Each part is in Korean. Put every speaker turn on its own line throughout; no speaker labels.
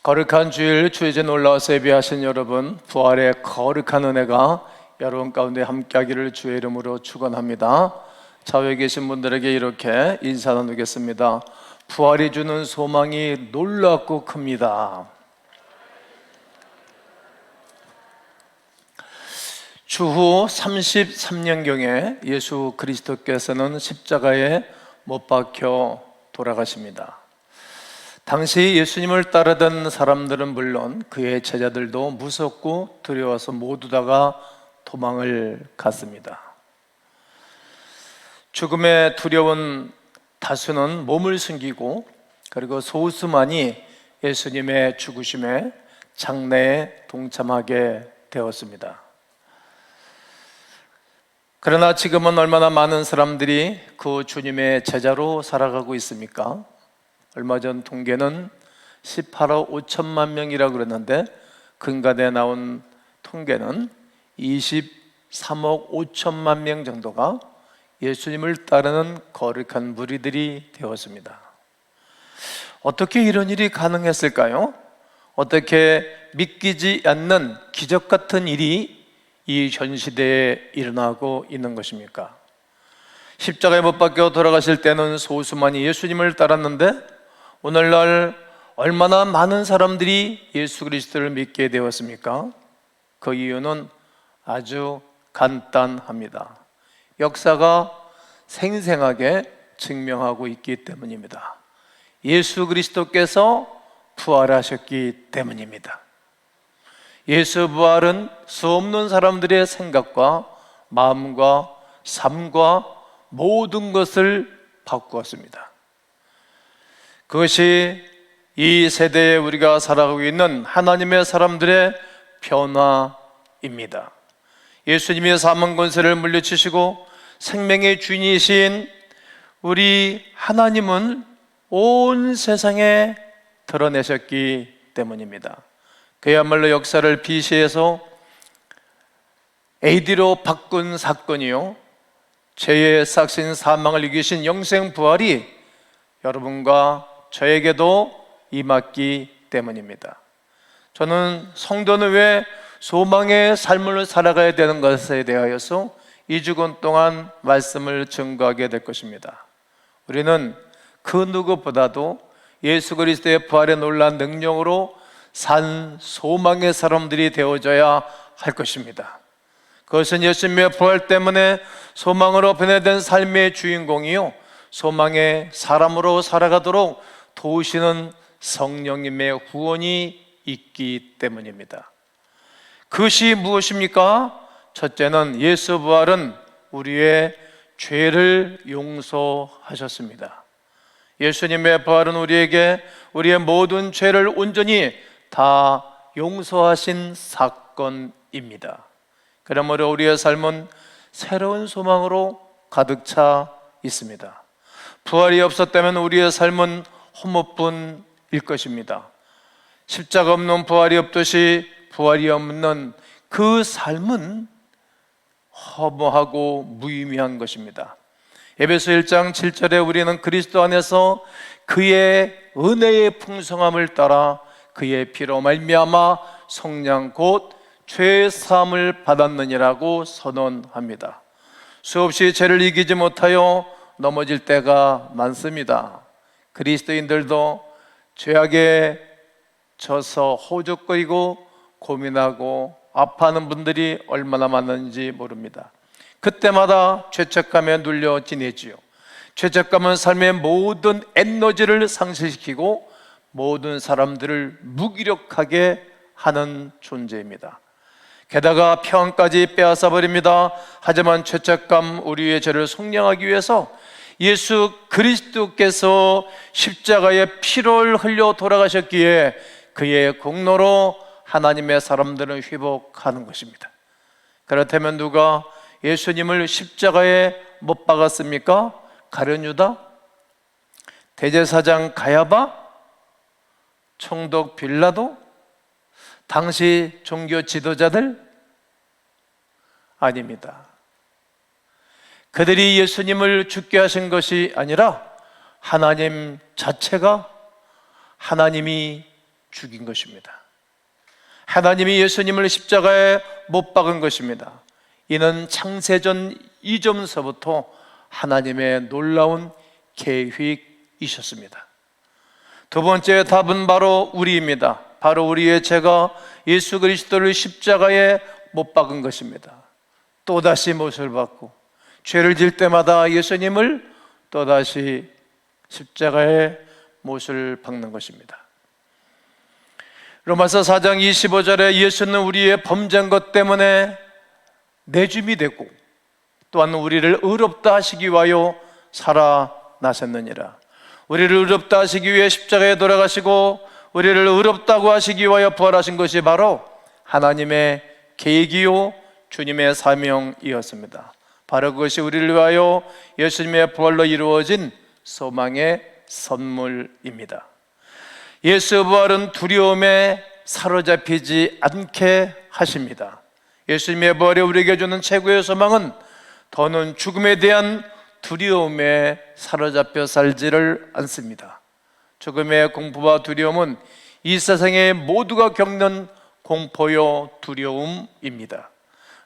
거룩한 주일 주의제 놀라워서 예배하신 여러분, 부활의 거룩한 은혜가 여러분 가운데 함께하기를 주의 이름으로 축원합니다. 좌우에 계신 분들에게 이렇게 인사 나누겠습니다. 부활이 주는 소망이 놀랍고 큽니다. 주후 33년경에 예수 그리스도께서는 십자가에 못 박혀 돌아가십니다. 당시 예수님을 따르던 사람들은 물론 그의 제자들도 무섭고 두려워서 모두 다가 도망을 갔습니다. 죽음에 두려운 다수는 몸을 숨기고, 그리고 소수만이 예수님의 죽으심에 장례에 동참하게 되었습니다. 그러나 지금은 얼마나 많은 사람들이 그 주님의 제자로 살아가고 있습니까? 얼마 전 통계는 18억 5천만 명이라고 그랬는데, 근간에 나온 통계는 23억 5천만 명 정도가 예수님을 따르는 거룩한 무리들이 되었습니다. 어떻게 이런 일이 가능했을까요? 어떻게 믿기지 않는 기적 같은 일이 이 현 시대에 일어나고 있는 것입니까? 십자가에 못 박혀 돌아가실 때는 소수만이 예수님을 따랐는데, 오늘날 얼마나 많은 사람들이 예수 그리스도를 믿게 되었습니까? 그 이유는 아주 간단합니다. 역사가 생생하게 증명하고 있기 때문입니다. 예수 그리스도께서 부활하셨기 때문입니다. 예수 부활은 수없는 사람들의 생각과 마음과 삶과 모든 것을 바꾸었습니다. 그것이 이 세대에 우리가 살아가고 있는 하나님의 사람들의 변화입니다. 예수님이 사망 권세를 물리치시고 생명의 주인이신 우리 하나님은 온 세상에 드러내셨기 때문입니다. 그야말로 역사를 비시해서 AD로 바꾼 사건이요, 죄의 삭신 사망을 이기신 영생 부활이 여러분과 저에게도 임했기 때문입니다. 저는 성도는 왜 소망의 삶을 살아가야 되는 것에 대하여서 2주간 동안 말씀을 증거하게 될 것입니다. 우리는 그 누구보다도 예수 그리스도의 부활의 놀라운 능력으로 산 소망의 사람들이 되어져야 할 것입니다. 그것은 예수님의 부활 때문에 소망으로 변화된 삶의 주인공이요, 소망의 사람으로 살아가도록 도우시는 성령님의 후원이 있기 때문입니다. 그것이 무엇입니까? 첫째는 예수 부활은 우리의 죄를 용서하셨습니다. 예수님의 부활은 우리에게 우리의 모든 죄를 온전히 다 용서하신 사건입니다. 그러므로 우리의 삶은 새로운 소망으로 가득 차 있습니다. 부활이 없었다면 우리의 삶은 허무뿐일 것입니다. 십자가 없는 부활이 없듯이 부활이 없는 그 삶은 허무하고 무의미한 것입니다. 에베소 1장 7절에 우리는 그리스도 안에서 그의 은혜의 풍성함을 따라 그의 피로 말미암아 속량 곧 죄 사함을 받았느니라고 선언합니다. 수없이 죄를 이기지 못하여 넘어질 때가 많습니다. 그리스도인들도 죄악에 져서 호적거리고 고민하고 아파하는 분들이 얼마나 많은지 모릅니다. 그때마다 죄책감에 눌려 지내지요. 죄책감은 삶의 모든 에너지를 상실시키고 모든 사람들을 무기력하게 하는 존재입니다. 게다가 평안까지 빼앗아 버립니다. 하지만 죄책감, 우리의 죄를 속량하기 위해서 예수 그리스도께서 십자가에 피를 흘려 돌아가셨기에 그의 공로로 하나님의 사람들은 회복하는 것입니다. 그렇다면 누가 예수님을 십자가에 못 박았습니까? 가룟 유다? 대제사장 가야바? 총독 빌라도? 당시 종교 지도자들? 아닙니다. 그들이 예수님을 죽게 하신 것이 아니라 하나님 자체가, 하나님이 죽인 것입니다. 하나님이 예수님을 십자가에 못 박은 것입니다. 이는 창세전 이전서부터 하나님의 놀라운 계획이셨습니다. 두 번째 답은 바로 우리입니다. 바로 우리의 죄가 예수 그리스도를 십자가에 못 박은 것입니다. 또다시 못을 받고 죄를 질 때마다 예수님을 또다시 십자가에 못을 박는 것입니다. 로마서 4장 25절에 예수는 우리의 범죄한 것 때문에 내줌이 되고 또한 우리를 의롭다 하시기 위하여 살아나셨느니라. 우리를 의롭다 하시기 위해 십자가에 돌아가시고 우리를 의롭다고 하시기 위하여 부활하신 것이 바로 하나님의 계획이요 주님의 사명이었습니다. 바로 그것이 우리를 위하여 예수님의 부활로 이루어진 소망의 선물입니다. 예수 부활은 두려움에 사로잡히지 않게 하십니다. 예수님의 부활이 우리에게 주는 최고의 소망은 더는 죽음에 대한 두려움에 사로잡혀 살지를 않습니다. 죽음의 공포와 두려움은 이 세상의 모두가 겪는 공포요 두려움입니다.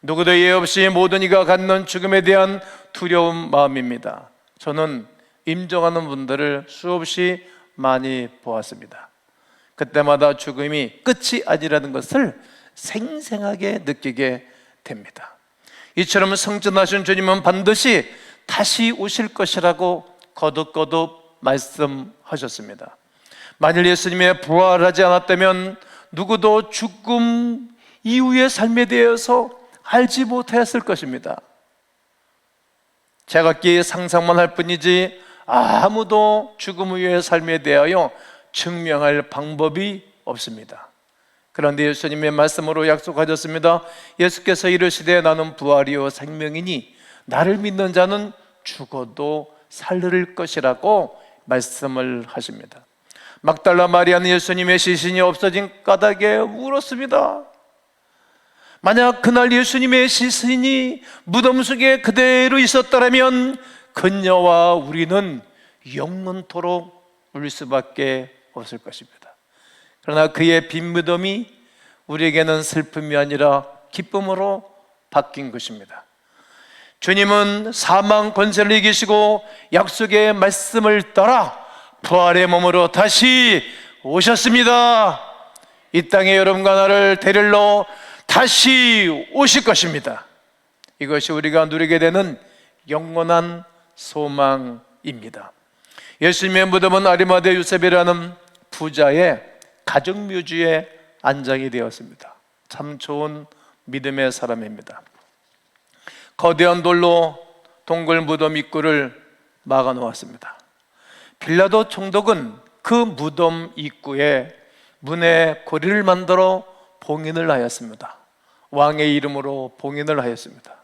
누구도 예외 없이 모든 이가 갖는 죽음에 대한 두려운 마음입니다. 저는 임종하는 분들을 수없이 많이 보았습니다. 그때마다 죽음이 끝이 아니라는 것을 생생하게 느끼게 됩니다. 이처럼 성전하신 주님은 반드시 다시 오실 것이라고 거듭거듭 말씀하셨습니다. 만일 예수님의 부활하지 않았다면 누구도 죽음 이후의 삶에 대해서 알지 못했을 것입니다. 제각기 상상만 할 뿐이지 아무도 죽음 이후의 삶에 대하여 증명할 방법이 없습니다. 그런데 예수님의 말씀으로 약속하셨습니다. 예수께서 이르시되 나는 부활이요 생명이니 나를 믿는 자는 죽어도 살릴 것이라고 말씀을 하십니다. 막달라 마리아는 예수님의 시신이 없어진 까닭에 울었습니다. 만약 그날 예수님의 시신이 무덤 속에 그대로 있었더라면 그녀와 우리는 영원토록 울 수밖에 없을 것입니다. 그러나 그의 빈 무덤이 우리에게는 슬픔이 아니라 기쁨으로 바뀐 것입니다. 주님은 사망 권세를 이기시고 약속의 말씀을 따라 부활의 몸으로 다시 오셨습니다. 이 땅에 여러분과 나를 데리러 다시 오실 것입니다. 이것이 우리가 누리게 되는 영원한 소망입니다. 예수님의 무덤은 아리마대 요셉이라는 부자의 가정묘지에 안장이 되었습니다. 참 좋은 믿음의 사람입니다. 거대한 돌로 동굴 무덤 입구를 막아 놓았습니다. 빌라도 총독은 그 무덤 입구에 문에 고리를 만들어 봉인을 하였습니다. 왕의 이름으로 봉인을 하였습니다.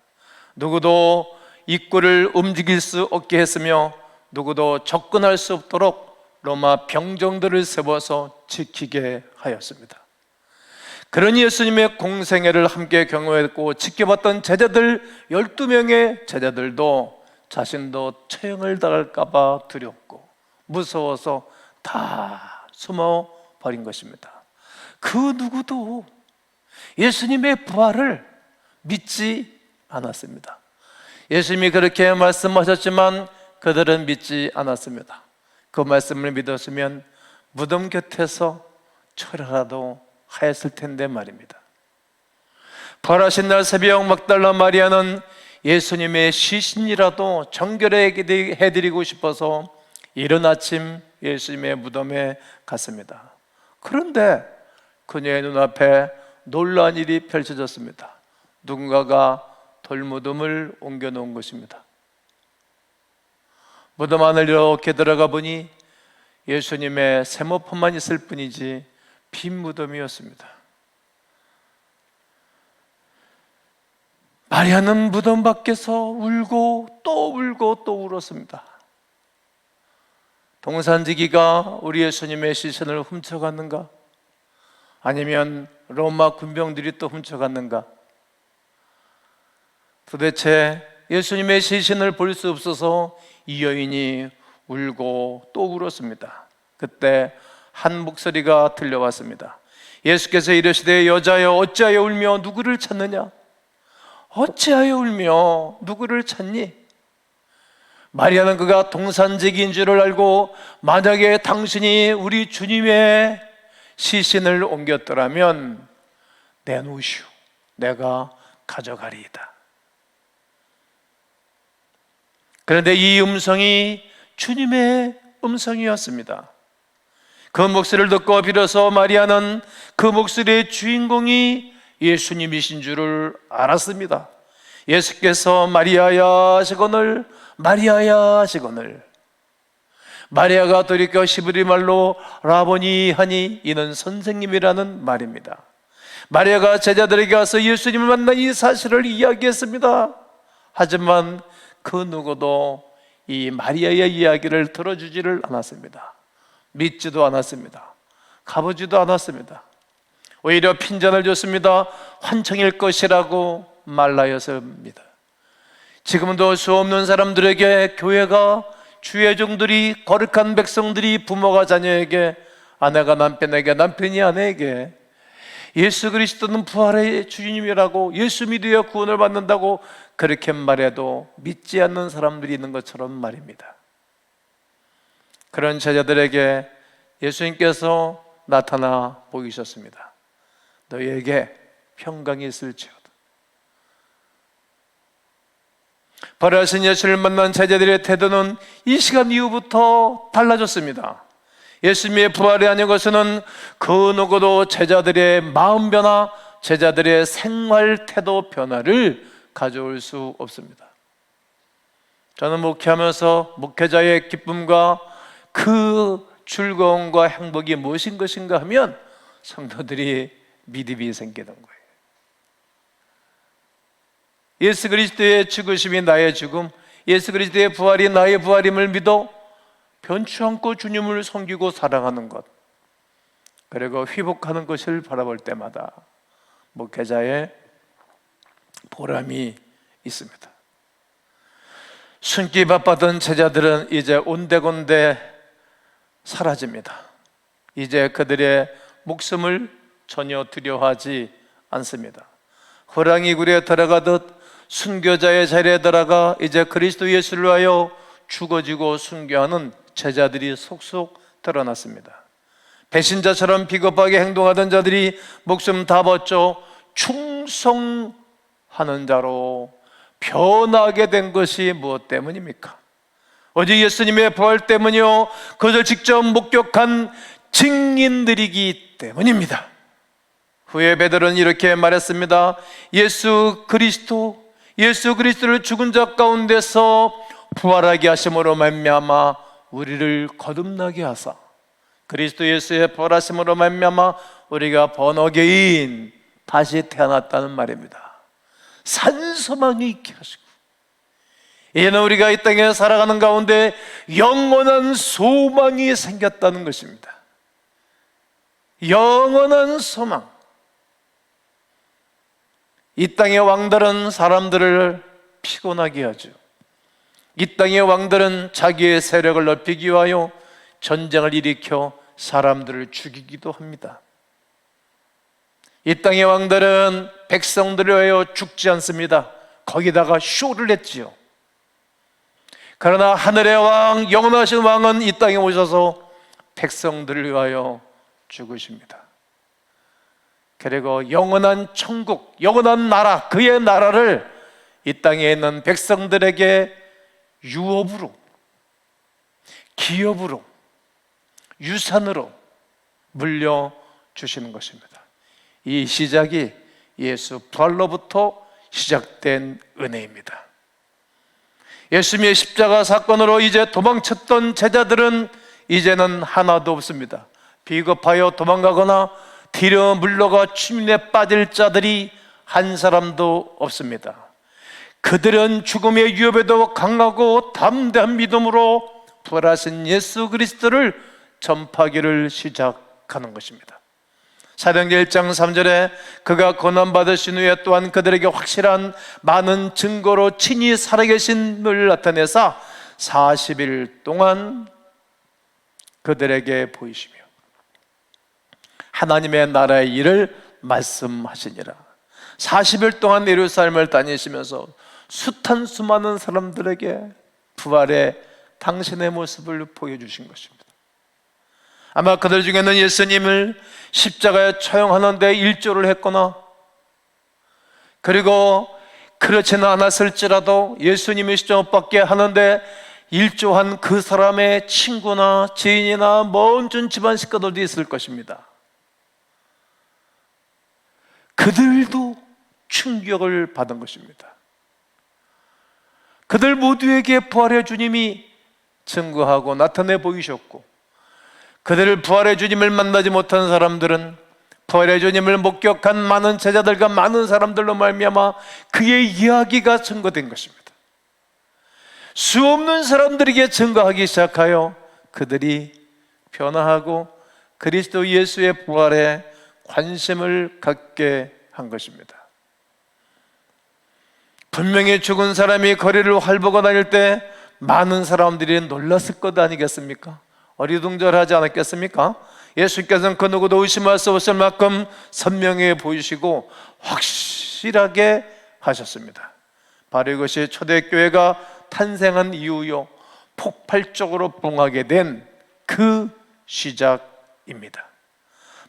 누구도 입구를 움직일 수 없게 했으며 누구도 접근할 수 없도록 로마 병정들을 세워서 지키게 하였습니다. 그런 예수님의 공생애를 함께 경험했고 지켜봤던 제자들 12명의 제자들도 자신도 처형을 당할까 봐 두렵고 무서워서 다 숨어버린 것입니다. 그 누구도 예수님의 부활을 믿지 않았습니다. 예수님이 그렇게 말씀하셨지만 그들은 믿지 않았습니다. 그 말씀을 믿었으면 무덤 곁에서 철회라도 하였을 텐데 말입니다. 부활하신 날 새벽 막달라 마리아는 예수님의 시신이라도 정결해드리고 싶어서 이른 아침 예수님의 무덤에 갔습니다. 그런데 그녀의 눈앞에 놀라운 일이 펼쳐졌습니다. 누군가가 돌무덤을 옮겨놓은 것입니다. 무덤 안을 이렇게 들어가 보니 예수님의 세모판만 있을 뿐이지 빈 무덤이었습니다. 마리아는 무덤 밖에서 울고 또 울고 또 울었습니다. 동산지기가 우리 예수님의 시신을 훔쳐갔는가? 아니면 로마 군병들이 또 훔쳐갔는가? 도대체 예수님의 시신을 볼 수 없어서 이 여인이 울고 또 울었습니다. 그때 한 목소리가 들려왔습니다. 예수께서 이르시되 여자여 어찌하여 울며 누구를 찾느냐? 어찌하여 울며 누구를 찾니? 마리아는 그가 동산제기인 줄을 알고 만약에 당신이 우리 주님의 시신을 옮겼더라면 내놓으시오, 내가 가져가리이다. 그런데 이 음성이 주님의 음성이었습니다. 그 목소리를 듣고 비로소 마리아는 그 목소리의 주인공이 예수님이신 줄을 알았습니다. 예수께서 마리아야 하시거늘 마리아야 하시거늘, 마리아가 돌이켜 히브리 말로 라보니 하니 이는 선생님이라는 말입니다. 마리아가 제자들에게 가서 예수님을 만나 이 사실을 이야기했습니다. 하지만 그 누구도 이 마리아의 이야기를 들어주지를 않았습니다. 믿지도 않았습니다. 가보지도 않았습니다. 오히려 핀잔을 줬습니다. 환청일 것이라고 말하였습니다. 지금도 수 없는 사람들에게 교회가, 주의 종들이, 거룩한 백성들이 부모가 자녀에게, 아내가 남편에게, 남편이 아내에게 예수 그리스도는 부활의 주님이라고, 예수 믿어야 구원을 받는다고 그렇게 말해도 믿지 않는 사람들이 있는 것처럼 말입니다. 그런 제자들에게 예수님께서 나타나 보이셨습니다. 너희에게 평강이 있을지어다. 부활하신 예수를 만난 제자들의 태도는 이 시간 이후부터 달라졌습니다. 예수님의 부활이 아닌 것은 그 누구도 제자들의 마음 변화, 제자들의 생활 태도 변화를 가져올 수 없습니다. 저는 목회하면서 목회자의 기쁨과 그 즐거움과 행복이 무엇인 것인가 하면 성도들이 믿음이 생기는 거예요. 예수 그리스도의 죽으심이 나의 죽음, 예수 그리스도의 부활이 나의 부활임을 믿어 변치 않고 주님을 섬기고 사랑하는 것, 그리고 회복하는 것을 바라볼 때마다 목회자의 보람이 있습니다. 숨기 바빴던 제자들은 이제 온데건데 사라집니다. 이제 그들의 목숨을 전혀 두려워하지 않습니다. 호랑이 굴에 들어가듯 순교자의 자리에 들어가 이제 그리스도 예수를 위하여 죽어지고 순교하는 제자들이 속속 드러났습니다. 배신자처럼 비겁하게 행동하던 자들이 목숨 다 벗죠. 충성하는 자로 변하게 된 것이 무엇 때문입니까? 오직 예수님의 부활 때문이요, 그것을 직접 목격한 증인들이기 때문입니다. 후에 베드로는 이렇게 말했습니다. 예수 그리스도를 죽은 자 가운데서 부활하게 하심으로 말미암아 우리를 거듭나게 하사, 그리스도 예수의 부활하심으로 말미암아 우리가 번어게인 다시 태어났다는 말입니다. 산소망이 있게 하시고, 이제는 우리가 이 땅에 살아가는 가운데 영원한 소망이 생겼다는 것입니다. 영원한 소망. 이 땅의 왕들은 사람들을 피곤하게 하죠. 이 땅의 왕들은 자기의 세력을 넓히기 위하여 전쟁을 일으켜 사람들을 죽이기도 합니다. 이 땅의 왕들은 백성들을 위하여 죽지 않습니다. 거기다가 쇼를 했지요. 그러나 하늘의 왕, 영원하신 왕은 이 땅에 오셔서 백성들을 위하여 죽으십니다. 그리고 영원한 천국, 영원한 나라, 그의 나라를 이 땅에 있는 백성들에게 유업으로, 기업으로, 유산으로 물려주시는 것입니다. 이 시작이 예수 부활로부터 시작된 은혜입니다. 예수님의 십자가 사건으로 이제 도망쳤던 제자들은 이제는 하나도 없습니다. 비겁하여 도망가거나 뒤로 물러가 추민에 빠질 자들이 한 사람도 없습니다. 그들은 죽음의 위협에도 강하고 담대한 믿음으로 부활하신 예수 그리스도를 전파하기를 시작하는 것입니다. 사도행전 1장 3절에 그가 고난받으신 후에 또한 그들에게 확실한 많은 증거로 친히 살아계신을 나타내사 40일 동안 그들에게 보이시며 하나님의 나라의 일을 말씀하시니라. 40일 동안 예루살렘을 다니시면서 숱한 수많은 사람들에게 부활의 당신의 모습을 보여주신 것입니다. 아마 그들 중에는 예수님을 십자가에 처형하는데 일조를 했거나, 그리고 그렇지는 않았을지라도 예수님이 십자가 못 박게 하는데 일조한 그 사람의 친구나 지인이나 먼 집안 식구들도 있을 것입니다. 그들도 충격을 받은 것입니다. 그들 모두에게 부활의 주님이 증거하고 나타내 보이셨고, 그들을 부활의 주님을 만나지 못한 사람들은 부활의 주님을 목격한 많은 제자들과 많은 사람들로 말미암아 그의 이야기가 증거된 것입니다. 수없는 사람들에게 증거하기 시작하여 그들이 변화하고 그리스도 예수의 부활에 관심을 갖게 한 것입니다. 분명히 죽은 사람이 거리를 활보고 다닐 때 많은 사람들이 놀랐을 것 아니겠습니까? 어리둥절하지 않았겠습니까? 예수께서는 그 누구도 의심할 수 없을 만큼 선명해 보이시고 확실하게 하셨습니다. 바로 이것이 초대교회가 탄생한 이후요 폭발적으로 붕하게 된 그 시작입니다.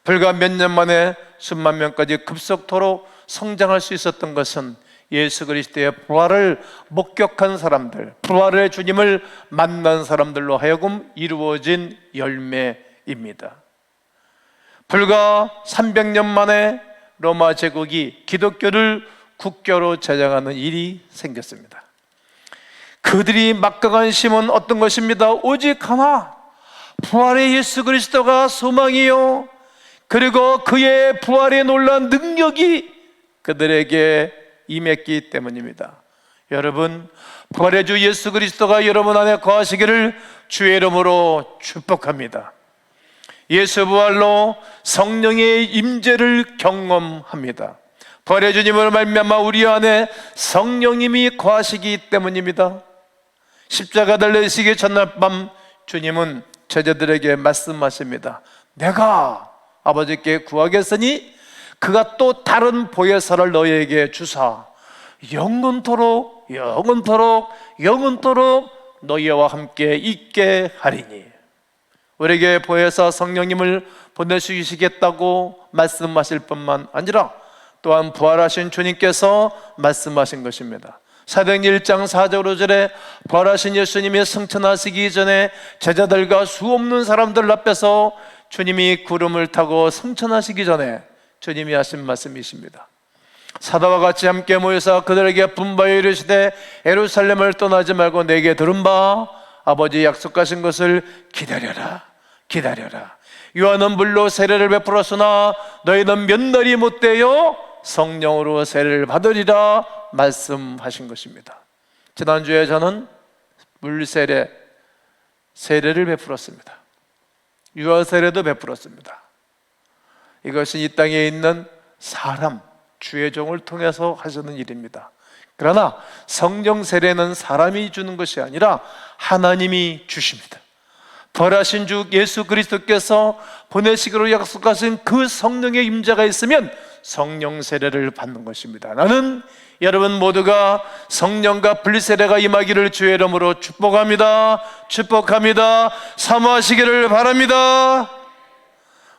불과 몇 년 만에 수만 명까지 급속도로 성장할 수 있었던 것은 예수 그리스도의 부활을 목격한 사람들, 부활의 주님을 만난 사람들로 하여금 이루어진 열매입니다. 불과 300년 만에 로마 제국이 기독교를 국교로 제정하는 일이 생겼습니다. 그들이 막강한 힘은 어떤 것입니다. 오직 하나, 부활의 예수 그리스도가 소망이요, 그리고 그의 부활의 놀라운 능력이 그들에게 임했기 때문입니다. 여러분, 부활의 주 예수 그리스도가 여러분 안에 거하시기를 주의 이름으로 축복합니다. 예수 부활로 성령의 임재를 경험합니다. 부활의 주님을 말미암아 우리 안에 성령님이 거하시기 때문입니다. 십자가 달리시기 전날 밤 주님은 제자들에게 말씀하십니다. 내가 아버지께 구하겠으니 그가 또 다른 보혜사를 너희에게 주사 영원토록 너희와 함께 있게 하리니. 우리에게 보혜사 성령님을 보내주시겠다고 말씀하실 뿐만 아니라 또한 부활하신 주님께서 말씀하신 것입니다. 사도행전 1장 4절 5절에 부활하신 예수님이 승천하시기 전에 제자들과 수없는 사람들 앞에서 주님이 구름을 타고 승천하시기 전에 주님이 하신 말씀이십니다. 사도와 같이 함께 모여서 그들에게 분바에 이르시되 예루살렘을 떠나지 말고 내게 들은 바 아버지 약속하신 것을 기다려라. 요한은 물로 세례를 베풀었으나 너희는 몇 날이 못되어 성령으로 세례를 받으리라 말씀하신 것입니다. 지난주에 저는 물세례, 세례를 베풀었습니다. 유아세례도 베풀었습니다. 이것은 이 땅에 있는 사람, 주의 종을 통해서 하시는 일입니다. 그러나 성령 세례는 사람이 주는 것이 아니라 하나님이 주십니다. 부활하신 주 예수 그리스도께서 보내시기로 약속하신 그 성령의 임재가 있으면 성령 세례를 받는 것입니다. 나는 여러분 모두가 성령과 분리세례가 임하기를 주의 이름으로 축복합니다. 사모하시기를 바랍니다.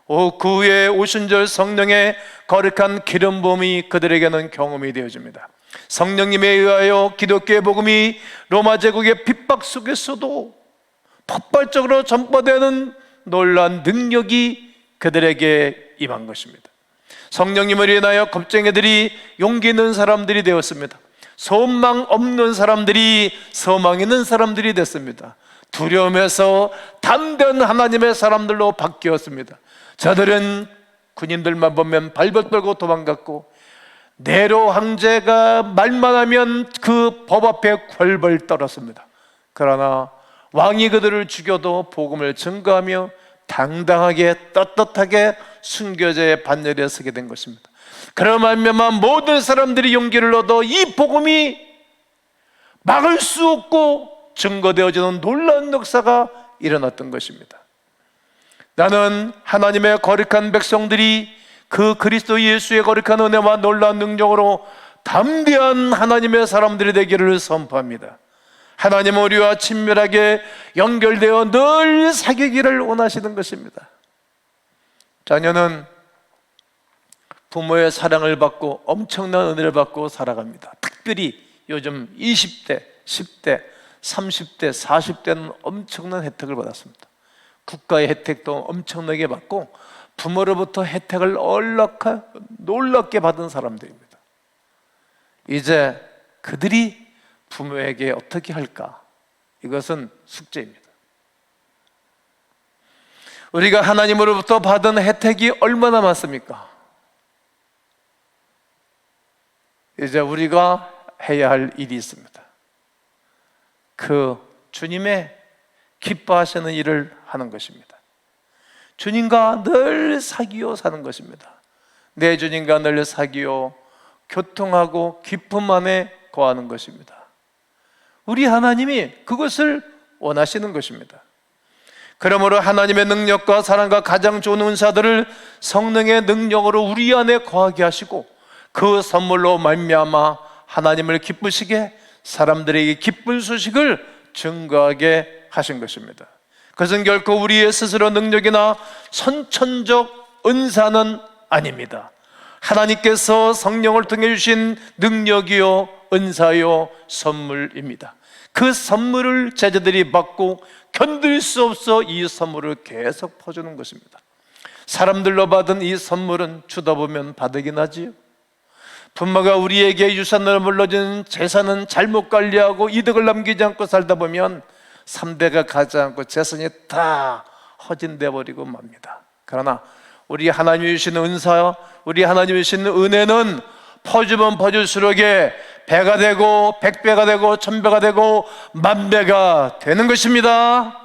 그 후에 오순절 성령의 거룩한 기름 부음이 그들에게는 경험이 되어집니다. 성령님에 의하여 기독교의 복음이 로마 제국의 핍박 속에서도 폭발적으로 전파되는 놀라운 능력이 그들에게 임한 것입니다. 성령님을 인하여 겁쟁이들이 용기 있는 사람들이 되었습니다. 소망 없는 사람들이 소망 있는 사람들이 됐습니다. 두려움에서 담대한 하나님의 사람들로 바뀌었습니다. 저들은 군인들만 보면 발벗 떨고 도망갔고, 네로 황제가 말만 하면 그 법 앞에 궐벌 떨었습니다. 그러나 왕이 그들을 죽여도 복음을 증거하며 당당하게 떳떳하게 순교자의 반열에 서게 된 것입니다. 그런 말미암아 모든 사람들이 용기를 얻어 이 복음이 막을 수 없고 증거되어지는 놀라운 역사가 일어났던 것입니다. 나는 하나님의 거룩한 백성들이 그 그리스도 예수의 거룩한 은혜와 놀라운 능력으로 담대한 하나님의 사람들이 되기를 선포합니다. 하나님은 우리와 친밀하게 연결되어 늘 사귀기를 원하시는 것입니다. 자녀는 부모의 사랑을 받고 엄청난 은혜를 받고 살아갑니다. 특별히 요즘 20대, 10대, 30대, 40대는 엄청난 혜택을 받았습니다. 국가의 혜택도 엄청나게 받고 부모로부터 혜택을 놀랍게 받은 사람들입니다. 이제 그들이 부모에게 어떻게 할까? 이것은 숙제입니다. 우리가 하나님으로부터 받은 혜택이 얼마나 많습니까? 이제 우리가 해야 할 일이 있습니다. 그 주님의 기뻐하시는 일을 하는 것입니다. 주님과 늘 사귀어 사는 것입니다. 내 주님과 늘 사귀어 교통하고 기쁨 안에 거하는 것입니다. 우리 하나님이 그것을 원하시는 것입니다. 그러므로 하나님의 능력과 사랑과 가장 좋은 은사들을 성령의 능력으로 우리 안에 거하게 하시고 그 선물로 말미암아 하나님을 기쁘시게 사람들에게 기쁜 소식을 증거하게 하신 것입니다. 그것은 결코 우리의 스스로 능력이나 선천적 은사는 아닙니다. 하나님께서 성령을 통해 주신 능력이요 은사요 선물입니다. 그 선물을 제자들이 받고 견딜 수 없어 이 선물을 계속 퍼주는 것입니다. 사람들로 받은 이 선물은 주다 보면 바득이 나지요. 부모가 우리에게 유산으로 물려준 재산은 잘못 관리하고 이득을 남기지 않고 살다 보면 3대가 가지 않고 재산이 다 허진돼 버리고 맙니다. 그러나 우리 하나님이 주시는 은사와 우리 하나님이 주시는 은혜는 퍼주면 퍼줄수록에 배가 되고 100배가 되고 1000배가 되고 10,000배가 되는 것입니다.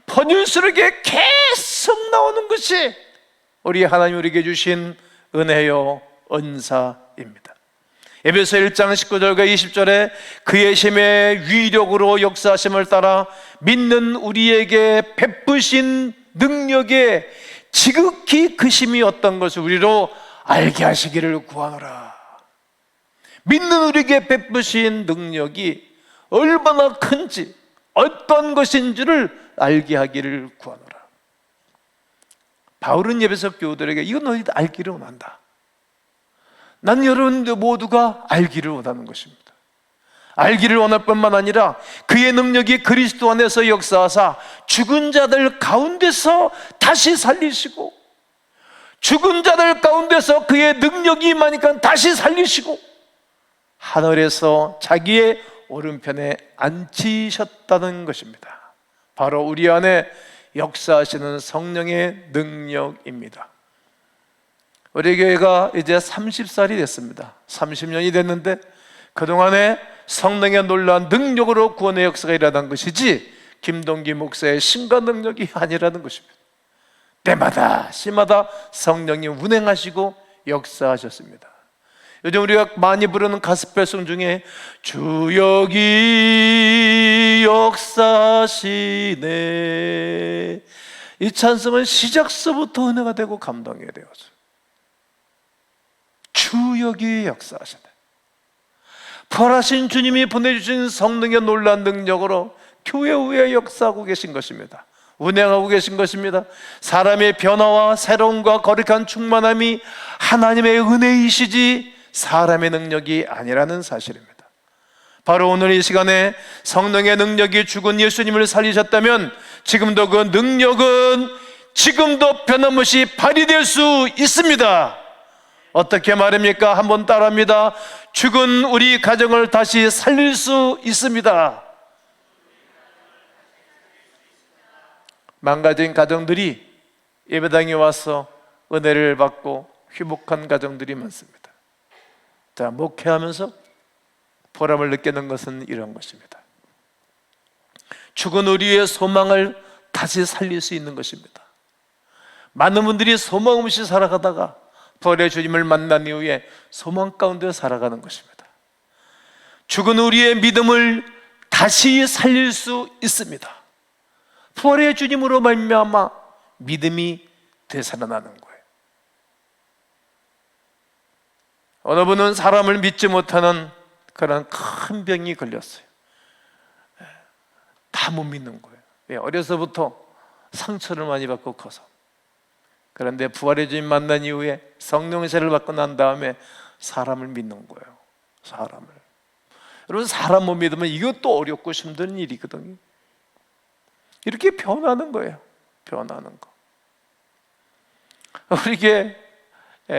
퍼줄수록에 계속 나오는 것이 우리 하나님 우리에게 주신 은혜요 은사입니다. 에베소 1장 19절과 20절에 그의 힘의 위력으로 역사하심을 따라 믿는 우리에게 베푸신 능력에 지극히 그 힘이 어떤 것을 우리로 알게 하시기를 구하노라. 믿는 우리에게 베푸신 능력이 얼마나 큰지 어떤 것인지를 알게 하기를 구하노라. 바울은 에베소 교우들에게 이건 너희들 알기를 원한다. 난 여러분들 모두가 알기를 원하는 것입니다. 알기를 원할 뿐만 아니라 그의 능력이 그리스도 안에서 역사하사 죽은 자들 가운데서 다시 살리시고 죽은 자들 가운데서 그의 능력이 임하니까 다시 살리시고 하늘에서 자기의 오른편에 앉히셨다는 것입니다. 바로 우리 안에 역사하시는 성령의 능력입니다. 우리 교회가 이제 30살이 됐습니다. 30년이 됐는데 그동안에 성령의 놀라운 능력으로 구원의 역사가 일어난 것이지 김동기 목사의 신과 능력이 아니라는 것입니다. 때마다 시마다 성령이 운행하시고 역사하셨습니다. 요즘 우리가 많이 부르는 가스펠송 중에 주 여기 역사하시네, 이 찬송은 시작서부터 은혜가 되고 감동이 되어서 주 여기 역사하시네. 부활하신 주님이 보내주신 성령의 놀라운 능력으로 교회 위에 역사하고 계신 것입니다. 운행하고 계신 것입니다. 사람의 변화와 새로움과 거룩한 충만함이 하나님의 은혜이시지 사람의 능력이 아니라는 사실입니다. 바로 오늘 이 시간에 성령의 능력이 죽은 예수님을 살리셨다면 지금도 그 능력은 지금도 변함없이 발휘될 수 있습니다. 어떻게 말입니까? 한번 따라합니다. 죽은 우리 가정을 다시 살릴 수 있습니다. 망가진 가정들이 예배당에 와서 은혜를 받고 회복한 가정들이 많습니다. 자, 목회하면서 보람을 느끼는 것은 이런 것입니다. 죽은 우리의 소망을 다시 살릴 수 있는 것입니다. 많은 분들이 소망 없이 살아가다가 부활의 주님을 만난 이후에 소망 가운데 살아가는 것입니다. 죽은 우리의 믿음을 다시 살릴 수 있습니다. 부활의 주님으로 말미암아 믿음이 되살아나는 거예요. 어느 분은 사람을 믿지 못하는 그런 큰 병이 걸렸어요. 다 못 믿는 거예요. 왜? 어려서부터 상처를 많이 받고 커서. 그런데 부활의 주님 만난 이후에 성령 세례를 받고 난 다음에 사람을 믿는 거예요. 사람을. 여러분, 사람 못 믿으면 이것도 어렵고 힘든 일이거든요. 이렇게 변하는 거예요. 변하는 거. 우리게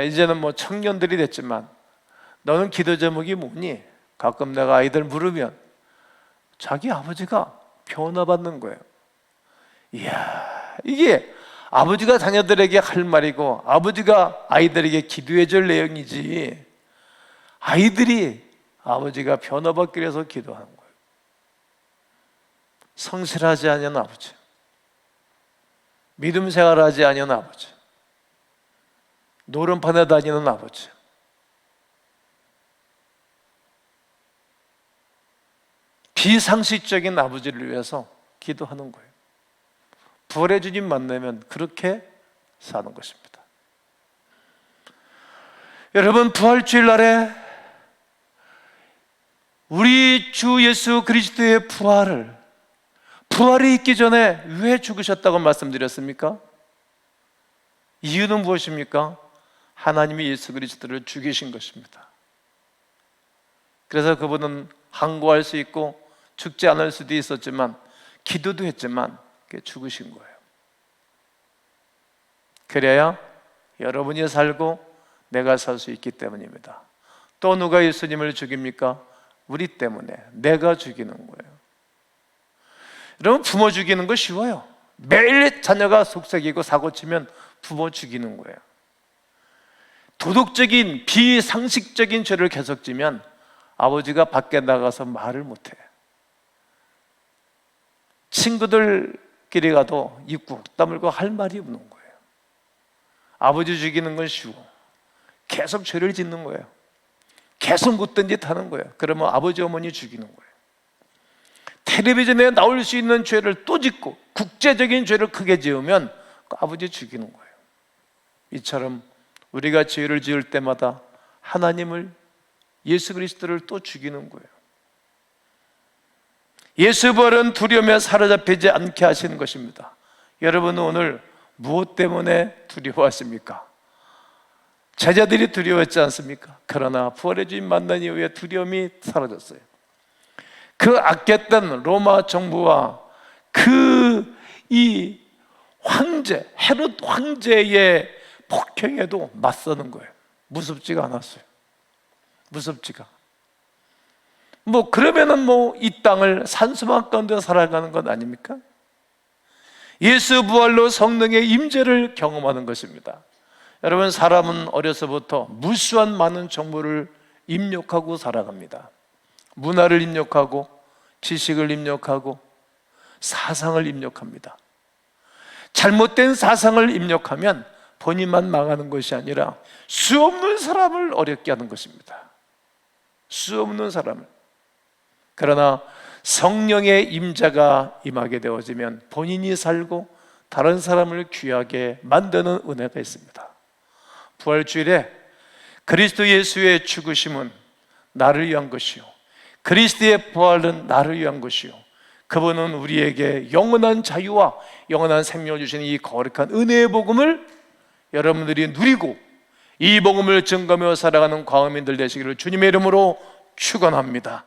이제는 뭐 청년들이 됐지만, 너는 기도 제목이 뭐니? 가끔 내가 아이들 물으면 자기 아버지가 변화받는 거예요. 이야, 이게 아버지가 자녀들에게 할 말이고 아버지가 아이들에게 기도해 줄 내용이지, 아이들이 아버지가 변화받기 위해서 기도하는 거예요. 성실하지 않은 아버지, 믿음 생활하지 않은 아버지, 노름판에 다니는 아버지, 비상식적인 아버지를 위해서 기도하는 거예요. 부활의 주님 만나면 그렇게 사는 것입니다. 여러분, 부활주일 날에 우리 주 예수 그리스도의 부활이 있기 전에 왜 죽으셨다고 말씀드렸습니까? 이유는 무엇입니까? 하나님이 예수 그리스도를 죽이신 것입니다. 그래서 그분은 항거할 수 있고 죽지 않을 수도 있었지만, 기도도 했지만 죽으신 거예요. 그래야 여러분이 살고 내가 살 수 있기 때문입니다. 또 누가 예수님을 죽입니까? 우리 때문에, 내가 죽이는 거예요. 여러분, 부모 죽이는 거 쉬워요. 매일 자녀가 속삭이고 사고치면 부모 죽이는 거예요. 도덕적인 비상식적인 죄를 계속 지면 아버지가 밖에 나가서 말을 못해. 친구들끼리 가도 입 꾹 다물고 할 말이 없는 거예요. 아버지 죽이는 건 쉬워. 계속 죄를 짓는 거예요. 계속 못된 짓 하는 거예요. 그러면 아버지 어머니 죽이는 거예요. 텔레비전에 나올 수 있는 죄를 또 짓고 국제적인 죄를 크게 지으면 아버지 죽이는 거예요. 이처럼 우리가 죄를 지을 때마다 하나님을, 예수 그리스도를 또 죽이는 거예요. 예수 부활은 두려움에 사로잡히지 않게 하시는 것입니다. 여러분은 오늘 무엇 때문에 두려워하십니까? 제자들이 두려워했지 않습니까? 그러나 부활의 주님 만난 이후에 두려움이 사라졌어요. 그 악했던 로마 정부와 이 황제, 헤롯 황제의 폭행에도 맞서는 거예요. 무섭지가 않았어요. 무섭지가. 그러면은 이 땅을 산수막 가운데 살아가는 것 아닙니까? 예수 부활로 성령의 임재를 경험하는 것입니다. 여러분, 사람은 어려서부터 무수한 많은 정보를 입력하고 살아갑니다. 문화를 입력하고 지식을 입력하고 사상을 입력합니다. 잘못된 사상을 입력하면 본인만 망하는 것이 아니라 수없는 사람을 어렵게 하는 것입니다. 수없는 사람을. 그러나 성령의 임재가 임하게 되어지면 본인이 살고 다른 사람을 귀하게 만드는 은혜가 있습니다. 부활주일에 그리스도 예수의 죽으심은 나를 위한 것이요, 그리스도의 부활은 나를 위한 것이요, 그분은 우리에게 영원한 자유와 영원한 생명을 주시는 이 거룩한 은혜의 복음을 여러분들이 누리고 이 복음을 증거하며 살아가는 광화민들 되시기를 주님의 이름으로 축원합니다.